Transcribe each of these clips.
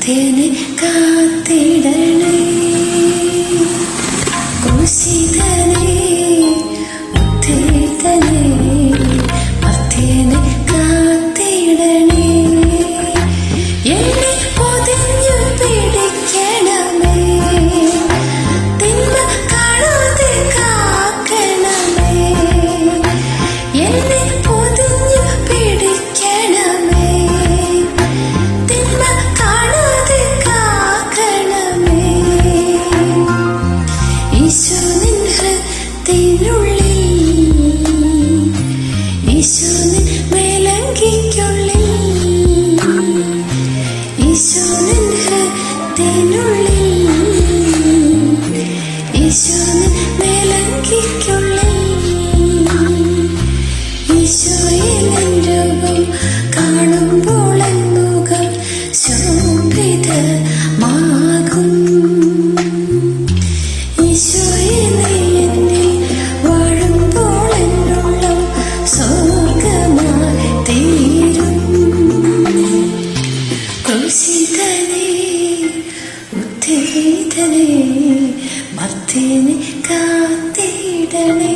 മർത്യനെ കാത്തിടണേ. ക്രൂശിതനേ ഉദ്ധിതനേ മർത്യനെ കാത്തിടണേ. എന്നെ പൊതിഞ്ഞു പിടിക്കണമേ, തിന്മ കാണാതെ കാക്കണമേ. എന്നെ പൊതിഞ്ഞു പിടിക്കണമേ, തിന്മ കാണാതെ കാക്കണമേ. ഈശോ നിൻ ഹൃദയത്തിനുള്ളിൽ, ഈശോ നിൻ മേലങ്കിക്കുള്ളിൽ, ഈശോ നിൻ ഹൃദയത്തിനുള്ളിൽ, ഈശോ നിൻ മേലങ്കിക്കുള്ളിൽ. ഈശോയെ നിൻ രൂപം കാണുമ്പോൾ എൻ മുഖം ശോഭിതമാകും. ഈശോയെ നീ എന്നിൽ വാഴുമ്പോൾ എന്നുള്ളം സ്വർഗമായി തീരും. ക്രൂശിതനേ ഉദ്ധിതനേ മർത്യനെ കാത്തിടണേ.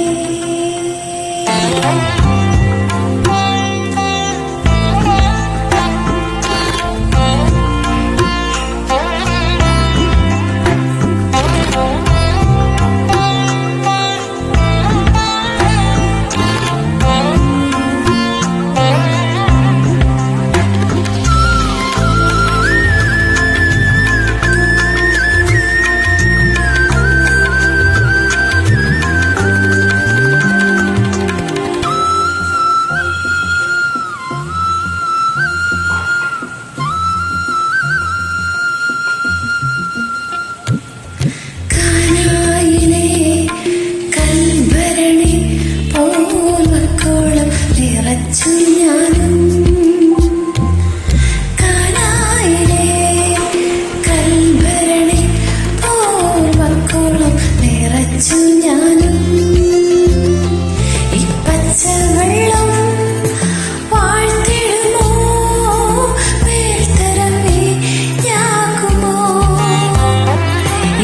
കാനായിലെ കൽഭരണി പോൽ വക്കോളം നിറച്ചു ഞാനും. കാനായിലെ കൽഭരണി പോൽ വക്കോളം നിറച്ചു ഞാനും. ഈ പച്ചവെള്ളം വാഴ്ത്തിടുമോ, മേൽത്തരം വീഞ്ഞാകുമോ.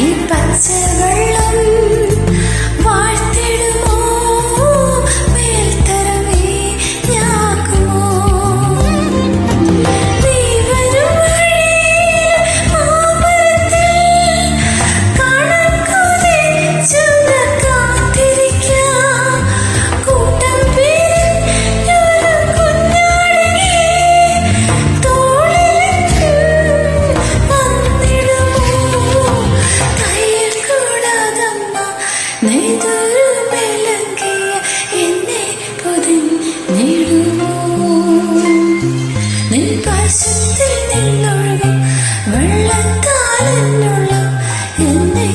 ഈ പച്ചവെള്ളം വാഴ്ത്തിടുമോ, മേൽത്തരം വീഞ്ഞാകുമോ. നീ വരും വഴിയിൽ മാമരത്തിൽ കാണാൻ കൊതിച്ചു ഞാൻ കാത്തിരിക്കാം. കൂട്ടം പിരിഞ്ഞൊരു കുഞ്ഞാടിനെ തോളിലേക്ക് വന്നിടുമോ. തയ്യൽ കൂടാതമ്മ നെയ്തൊരു മേലങ്കിയ എന്നെ പൊതിഞ്ഞിടുമോ. നിൻ പാശത്തിൽ നിന്നൊഴുകും വെള്ളത്താൽ എന്നുള്ളം എന്നെ